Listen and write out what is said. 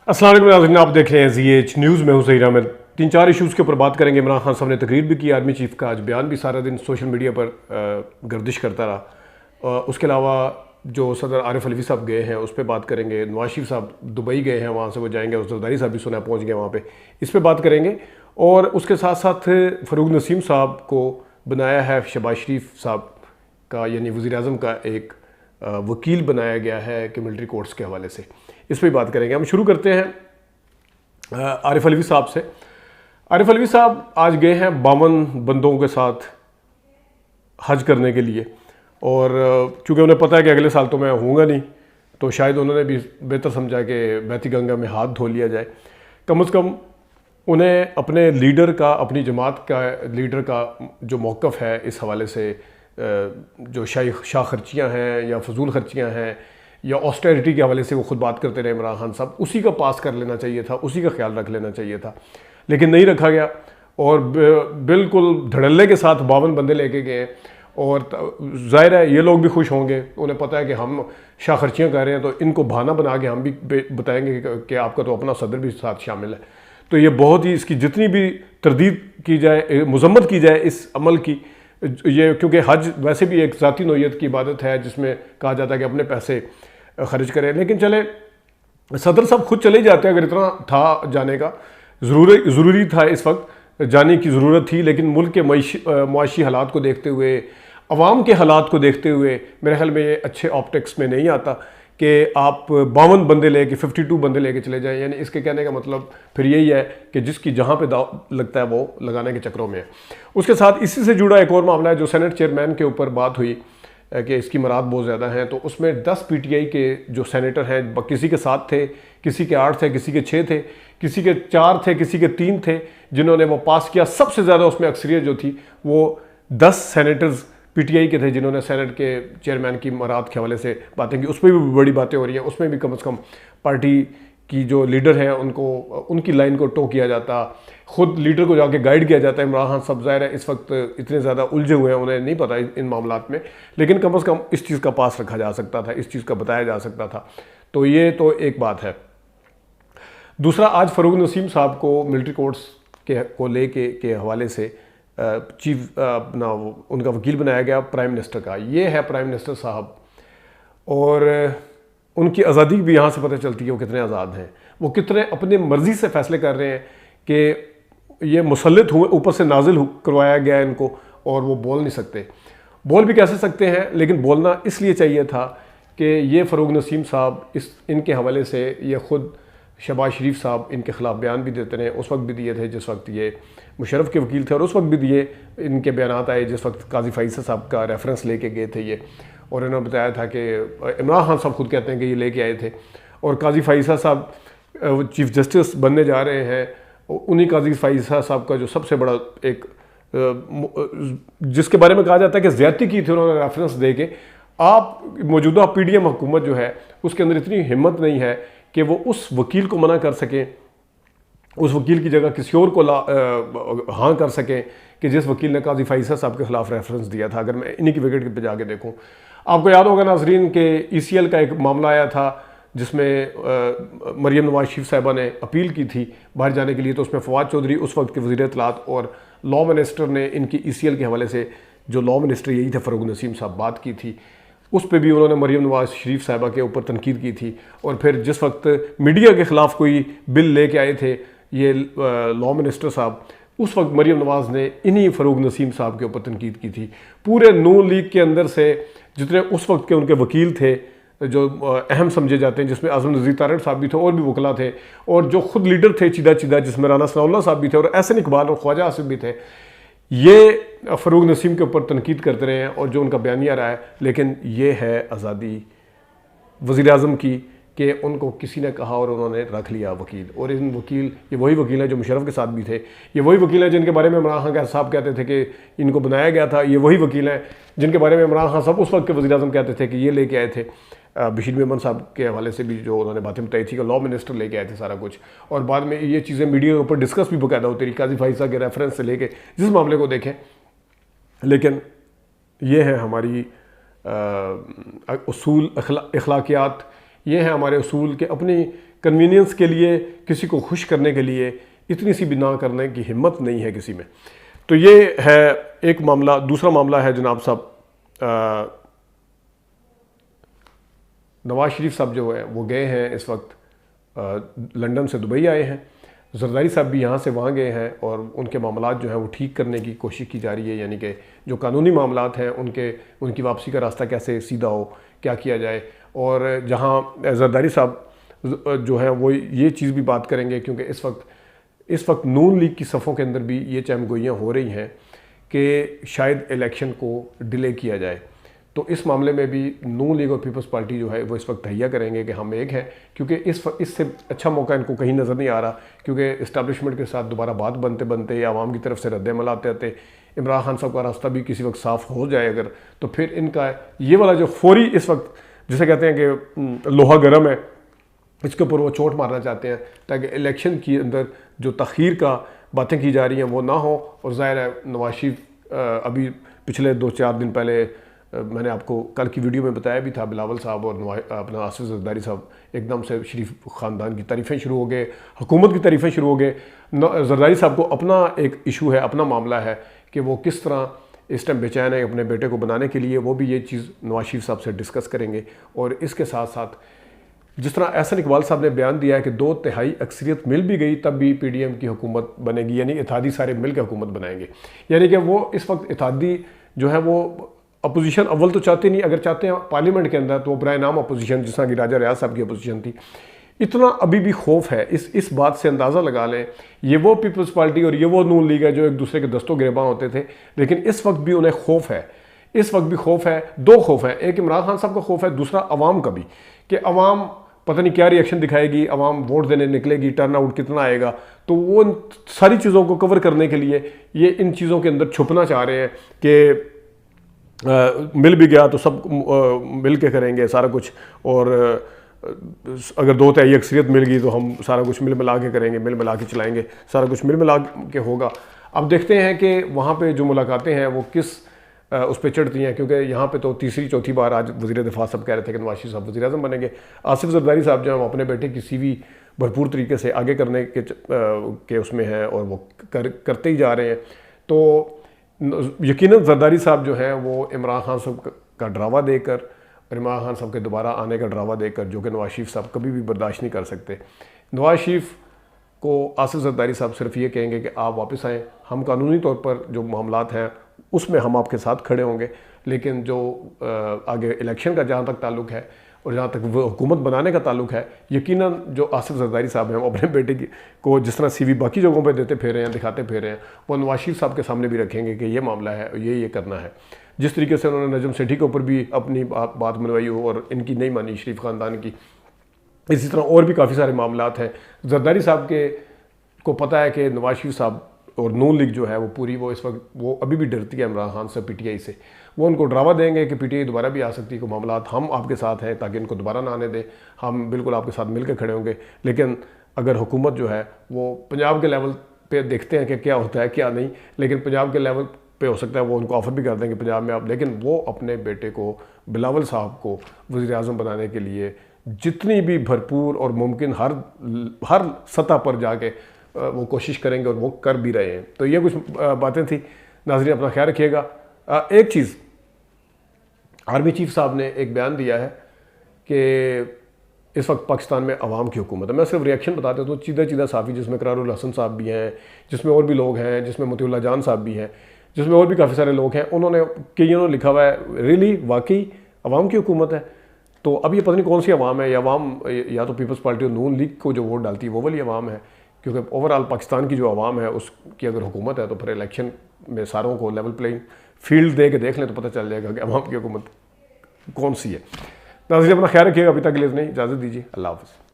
السلام علیکم ناظرین، آپ دیکھ رہے ہیں زی ایچ نیوز میں ہوں ظہیر احمد۔ 3-4 ایشوز کے اوپر بات کریں گے۔ عمران خان صاحب نے تقریر بھی کی، آرمی چیف کا آج بیان بھی سارا دن سوشل میڈیا پر گردش کرتا رہا۔ اس کے علاوہ جو صدر عارف علوی صاحب گئے ہیں اس پہ بات کریں گے۔ نواز شریف صاحب دبئی گئے ہیں، وہاں سے وہ جائیں گے، زرداری صاحب بھی سنا پہنچ گئے وہاں پہ، اس پہ بات کریں گے۔ اور اس کے ساتھ ساتھ فروغ نسیم صاحب کو بنایا ہے شہباز شریف صاحب کا، یعنی وزیر اعظم کا ایک وکیل بنایا گیا ہے کہ ملٹری کورٹس کے حوالے سے، اس پہ بات کریں گے۔ ہم شروع کرتے ہیں عارف علوی صاحب سے۔ عارف علوی صاحب آج گئے ہیں 52 بندوں کے ساتھ حج کرنے کے لیے، اور چونکہ انہیں پتہ ہے کہ اگلے سال تو میں ہوں گا نہیں، تو شاید انہوں نے بھی بہتر سمجھا کہ بیت گنگا میں ہاتھ دھو لیا جائے۔ کم از کم انہیں اپنے لیڈر کا، اپنی جماعت کا لیڈر کا جو موقف ہے اس حوالے سے، جو شاہ خرچیاں ہیں یا فضول خرچیاں ہیں یا آسٹیرٹی کے حوالے سے وہ خود بات کرتے رہے عمران خان صاحب، اسی کا پاس کر لینا چاہیے تھا، اسی کا خیال رکھ لینا چاہیے تھا، لیکن نہیں رکھا گیا، اور بالکل دھڑلے کے ساتھ 52 بندے لے کے گئے۔ اور ظاہر ہے یہ لوگ بھی خوش ہوں گے، انہیں پتہ ہے کہ ہم شاہ خرچیاں کر رہے ہیں، تو ان کو بہانہ بنا کے ہم بھی بتائیں گے کہ آپ کا تو اپنا صدر بھی ساتھ شامل ہے۔ تو یہ بہت ہی، اس کی جتنی بھی تردید کی جائے، مذمت کی جائے اس عمل کی، یہ کیونکہ حج ویسے بھی ایک ذاتی نوعیت کی عبادت ہے جس میں کہا جاتا ہے کہ اپنے پیسے خرچ کریں، لیکن چلے صدر صاحب خود چلے جاتے ہیں اگر اتنا تھا جانے کا، ضروری تھا، اس وقت جانے کی ضرورت تھی، لیکن ملک کے معاشی حالات کو دیکھتے ہوئے، عوام کے حالات کو دیکھتے ہوئے میرے خیال میں یہ اچھے آپٹکس میں نہیں آتا کہ آپ 52 بندے لے کے 52 بندے لے کے چلے جائیں۔ یعنی اس کے کہنے کا مطلب پھر یہی ہے کہ جس کی جہاں پہ داؤ لگتا ہے وہ لگانے کے چکروں میں ہے۔ اس کے ساتھ اسی سے جڑا ایک اور معاملہ ہے جو سینٹ چیئرمین کے اوپر بات ہوئی کہ اس کی مراد بہت زیادہ ہیں، تو اس میں 10 پی ٹی آئی کے جو سینیٹر ہیں، کسی کے 7 تھے، کسی کے 8 تھے، کسی کے 6 تھے، کسی کے 4 تھے، کسی کے 3 تھے، جنہوں نے وہ پاس کیا۔ سب سے زیادہ اس میں اکثریت جو تھی وہ 10 سینیٹرز پی ٹی آئی کے تھے جنہوں نے سینٹ کے چیئرمین کی مراد کے حوالے سے باتیں کی۔ اس پہ بھی بڑی باتیں ہو رہی ہیں، اس میں بھی کم از کم پارٹی کی جو لیڈر ہیں ان کی لائن کو ٹو کیا جاتا، خود لیڈر کو جا کے گائیڈ کیا جاتا ہے۔ عمران خان صاحب ظاہر ہے اس وقت اتنے زیادہ الجھے ہوئے ہیں، انہیں نہیں پتہ ان معاملات میں، لیکن کم از کم اس چیز کا پاس رکھا جا سکتا تھا، اس چیز کا بتایا جا سکتا تھا۔ تو یہ تو ایک بات ہے۔ دوسرا، آج فروغ نسیم صاحب کو ملٹری کورٹس کو لے کے حوالے سے چیف ان کا وکیل بنایا گیا پرائم منسٹر کا۔ یہ ہے پرائم منسٹر صاحب، اور ان کی آزادی بھی یہاں سے پتہ چلتی ہے وہ کتنے آزاد ہیں، وہ کتنے اپنے مرضی سے فیصلے کر رہے ہیں کہ یہ مسلط ہوئے، اوپر سے نازل کروایا گیا ان کو، اور وہ بول نہیں سکتے۔ بول بھی کیسے سکتے ہیں، لیکن بولنا اس لیے چاہیے تھا کہ یہ فروغ نسیم صاحب ان کے حوالے سے یہ خود شہباز شریف صاحب ان کے خلاف بیان بھی دیتے رہے، اس وقت بھی دیے تھے جس وقت یہ مشرف کے وکیل تھے، اور اس وقت بھی دیے، ان کے بیانات آئے جس وقت قاضی فائصہ صاحب کا ریفرنس لے کے گئے تھے یہ، اور انہوں نے بتایا تھا کہ عمران خان صاحب خود کہتے ہیں کہ یہ لے کے آئے تھے، اور قاضی فائصہ صاحب چیف جسٹس بننے جا رہے ہیں۔ انہی قاضی فائصہ صاحب کا جو سب سے بڑا ایک جس کے بارے میں کہا جاتا ہے کہ زیادتی کی تھی انہوں نے ریفرنس دے کے، آپ موجودہ پی ڈی ایم حکومت جو ہے اس کے اندر اتنی ہمت نہیں ہے کہ وہ اس وکیل کو منع کر سکیں، اس وکیل کی جگہ کسی اور کو ہاں کر سکیں کہ جس وکیل نے قاضی فائصہ صاحب کے خلاف ریفرنس دیا تھا۔ اگر میں انہی کی وکٹ پہ جا کے دیکھوں، آپ کو یاد ہوگا ناظرین کہ ای سی ایل کا ایک معاملہ آیا تھا جس میں مریم نواز شریف صاحبہ نے اپیل کی تھی باہر جانے کے لیے، تو اس میں فواد چودھری اس وقت کے وزیر اطلاعات اور لاء منسٹر نے ان کی ای سی ایل کے حوالے سے، جو لاء منسٹر یہی تھے فروغ نسیم صاحب، بات کی تھی، اس پہ بھی انہوں نے مریم نواز شریف صاحبہ کے اوپر تنقید کی تھی۔ اور پھر جس وقت میڈیا کے خلاف کوئی بل لے کے آئے تھے یہ لاء منسٹر صاحب، اس وقت مریم نواز نے انہی فروغ نسیم صاحب کے اوپر تنقید کی تھی۔ پورے نون لیگ کے اندر سے جتنے اس وقت کے ان کے وکیل تھے جو اہم سمجھے جاتے ہیں، جس میں اعظم نذیر تارڑ صاحب بھی تھے اور بھی وکلا تھے، اور جو خود لیڈر تھے چیدہ جس میں رانا ثناء اللہ صاحب بھی تھے اور احسن اقبال اور خواجہ آصف بھی تھے، یہ فروغ نسیم کے اوپر تنقید کرتے رہے ہیں اور جو ان کا بیانیہ رہا ہے۔ لیکن یہ ہے آزادی وزیر اعظم کی کہ ان کو کسی نے کہا اور انہوں نے رکھ لیا وکیل، اور ان وکیل یہ وہی وکیل ہیں جو مشرف کے ساتھ بھی تھے، یہ وہی وکیل ہیں جن کے بارے میں عمران خان صاحب کہتے تھے کہ ان کو بنایا گیا تھا، یہ وہی وکیل ہیں جن کے بارے میں عمران خان صاحب اس وقت کے وزیر اعظم کہتے تھے کہ یہ لے کے آئے تھے۔ بشیر میمن صاحب کے حوالے سے بھی جو انہوں نے باتیں بتائی تھی کہ لاء منسٹر لے کے آئے تھے سارا کچھ، اور بعد میں یہ چیزیں میڈیا کے اوپر ڈسکس بھی باقاعدہ ہوتی رہی، قاضی فائصہ کے ریفرنس سے لے کے جس معاملے کو دیکھیں۔ لیکن یہ ہے ہماری اصول، اخلاقیات، یہ ہیں ہمارے اصول کہ اپنی کنوینئنس کے لیے، کسی کو خوش کرنے کے لیے اتنی سی بھی نہ کرنے کی ہمت نہیں ہے کسی میں. تو یہ ہے ایک معاملہ. دوسرا معاملہ ہے جناب صاحب نواز شریف صاحب جو ہے وہ گئے ہیں اس وقت لنڈن سے دبئی آئے ہیں. زرداری صاحب بھی یہاں سے وہاں گئے ہیں اور ان کے معاملات جو ہیں وہ ٹھیک کرنے کی کوشش کی جا رہی ہے. یعنی کہ جو قانونی معاملات ہیں ان کی واپسی کا راستہ کیسے سیدھا ہو، کیا کیا جائے. اور جہاں زرداری صاحب جو ہیں وہ یہ چیز بھی بات کریں گے، کیونکہ اس وقت نون لیگ کی صفوں کے اندر بھی یہ چہم گوئیاں ہو رہی ہیں کہ شاید الیکشن کو ڈیلے کیا جائے. تو اس معاملے میں بھی نون لیگ اور پیپلز پارٹی جو ہے وہ اس وقت تہیہ کریں گے کہ ہم ایک ہیں، کیونکہ اس سے اچھا موقع ان کو کہیں نظر نہیں آ رہا. کیونکہ اسٹیبلشمنٹ کے ساتھ دوبارہ بات بنتے بنتے یا عوام کی طرف سے رد عمل آتے آتے عمران خان صاحب کا راستہ بھی کسی وقت صاف ہو جائے اگر، تو پھر ان کا یہ والا جو فوری اس وقت جسے کہتے ہیں کہ لوہا گرم ہے، اس کے اوپر وہ چوٹ مارنا چاہتے ہیں تاکہ الیکشن کے اندر جو تاخیر کا باتیں کی جا رہی ہیں وہ نہ ہوں. اور ظاہر ہے نواز شریف ابھی پچھلے 2-4 دن پہلے میں نے آپ کو کل کی ویڈیو میں بتایا بھی تھا، بلاول صاحب اور اپنا آصف زرداری صاحب ایک دم سے شریف خاندان کی تعریفیں شروع ہو گئے، حکومت کی تعریفیں شروع ہو گئے. زرداری صاحب کو اپنا ایک ایشو ہے، اپنا معاملہ ہے کہ وہ کس طرح اس ٹائم بے چین ہے اپنے بیٹے کو بنانے کے لیے. وہ بھی یہ چیز نواز شریف صاحب سے ڈسکس کریں گے. اور اس کے ساتھ ساتھ جس طرح احسن اقبال صاحب نے بیان دیا ہے کہ 2/3 اکثریت مل بھی گئی تب بھی پی ڈی ایم کی حکومت بنے گی، یعنی اتحادی سارے مل کے حکومت بنائیں گے. یعنی کہ وہ اس وقت اتحادی جو ہے وہ اپوزیشن اول تو چاہتے نہیں، اگر چاہتے ہیں پارلیمنٹ کے اندر تو وہ برائے نام اپوزیشن جس طرح کہ راجہ ریاض صاحب کی اپوزیشن تھی. اتنا ابھی بھی خوف ہے. اس بات سے اندازہ لگا لیں یہ وہ پیپلز پارٹی اور یہ وہ نون لیگ ہے جو ایک دوسرے کے دستوں گریباں ہوتے تھے، لیکن اس وقت بھی انہیں خوف ہے. اس وقت بھی خوف ہے. 2 خوف ہیں، ایک عمران خان صاحب کا خوف ہے، دوسرا عوام کا بھی کہ عوام پتہ نہیں کیا ری ایکشن دکھائے گی، عوام ووٹ دینے نکلے گی، ٹرن آؤٹ کتنا آئے گا. تو وہ ان ساری چیزوں کو کور کرنے کے لیے یہ ان چیزوں کے اندر چھپنا چاہ رہے ہیں کہ مل بھی گیا تو سب مل کے کریں گے سارا کچھ، اور اگر 2/3 اکثریت مل گئی تو ہم سارا کچھ مل ملا کے کریں گے، مل ملا کے چلائیں گے، سارا کچھ مل ملا کے ہوگا. اب دیکھتے ہیں کہ وہاں پہ جو ملاقاتیں ہیں وہ کس اس پہ چڑھتی ہیں، کیونکہ یہاں پہ تو تیسری چوتھی بار آج وزیر دفاع صاحب کہہ رہے تھے کہ نواز شریف صاحب وزیر اعظم بنیں گے. آصف زرداری صاحب جو ہیں وہ اپنے بیٹے کی سی وی بھرپور طریقے سے آگے کرنے کے اس میں ہیں اور وہ کرتے ہی جا رہے ہیں. تو یقیناً زرداری صاحب جو ہیں وہ عمران خان صاحب کا ڈراوا دے کر اور عمران خان صاحب کے دوبارہ آنے کا ڈراوا دے کر، جو کہ نواز شریف صاحب کبھی بھی برداشت نہیں کر سکتے. نواز شریف کو آصف زرداری صاحب صرف یہ کہیں گے کہ آپ واپس آئیں، ہم قانونی طور پر جو معاملات ہیں اس میں ہم آپ کے ساتھ کھڑے ہوں گے، لیکن جو آگے الیکشن کا جہاں تک تعلق ہے اور جہاں تک وہ حکومت بنانے کا تعلق ہے، یقیناً جو آصف زرداری صاحب ہیں وہ اپنے بیٹے کو جس طرح سی وی باقی جگہوں پہ دیتے پھر رہے ہیں، دکھاتے پھر رہے ہیں، وہ نواز شریف صاحب کے سامنے بھی رکھیں گے کہ یہ معاملہ ہے اور یہ کرنا ہے. جس طریقے سے انہوں نے نجم سیٹھی کے اوپر بھی اپنی بات منوائی ہو اور ان کی نہیں مانی شریف خاندان کی، اسی طرح اور بھی کافی سارے معاملات ہیں. زرداری صاحب کو پتہ ہے کہ نواز شریف صاحب اور نون لیگ جو ہے وہ پوری وہ اس وقت وہ ابھی بھی ڈرتی ہے عمران خان سے، پی ٹی آئی سے. وہ ان کو ڈراوا دیں گے کہ پی ٹی آئی دوبارہ بھی آ سکتی ہے، کہ معاملات ہم آپ کے ساتھ ہیں تاکہ ان کو دوبارہ نہ آنے دیں، ہم بالکل آپ کے ساتھ مل کے کھڑے ہوں گے. لیکن اگر حکومت جو ہے وہ پنجاب کے لیول پہ دیکھتے ہیں کہ کیا ہوتا ہے کیا نہیں، لیکن پنجاب کے لیول پہ ہو سکتا ہے وہ ان کو آفر بھی کر دیں کہ پنجاب میں آپ، لیکن وہ اپنے بیٹے کو بلاول صاحب کو وزیر اعظم بنانے کے لیے جتنی بھی بھرپور اور ممکن ہر سطح پر جا کے وہ کوشش کریں گے اور وہ کر بھی رہے ہیں. تو یہ کچھ باتیں تھیں. ناظرین اپنا خیال رکھیے گا. ایک چیز آرمی چیف صاحب نے ایک بیان دیا ہے کہ اس وقت پاکستان میں عوام کی حکومت ہے. میں صرف ریئیکشن بتاتا ہوں، چیدہ صافی جس میں قرار الحسن صاحب بھی ہیں، جس میں اور بھی لوگ ہیں، جس میں مطیع اللہ جان صاحب بھی ہیں، جس میں اور بھی کافی سارے لوگ ہیں، انہوں نے لکھا ہوا ہے ریلی واقعی عوام کی حکومت ہے. تو اب یہ پتہ نہیں کون سی عوام ہے، یا تو پیپلز پارٹی اور نون لیگ کو جو ووٹ ڈالتی ہے وہ والی عوام ہے، کیونکہ اوورآل پاکستان کی جو عوام ہے اس کی اگر حکومت ہے تو پھر الیکشن میں ساروں کو لیول پلینگ فیلڈ دے کے دیکھ لیں تو پتہ چل جائے گا کہ عوام کی حکومت کون سی ہے. ناظرین اپنا خیال رکھیے گا. ابھی تک کے لیے نہیں، اجازت دیجیے. اللہ حافظ.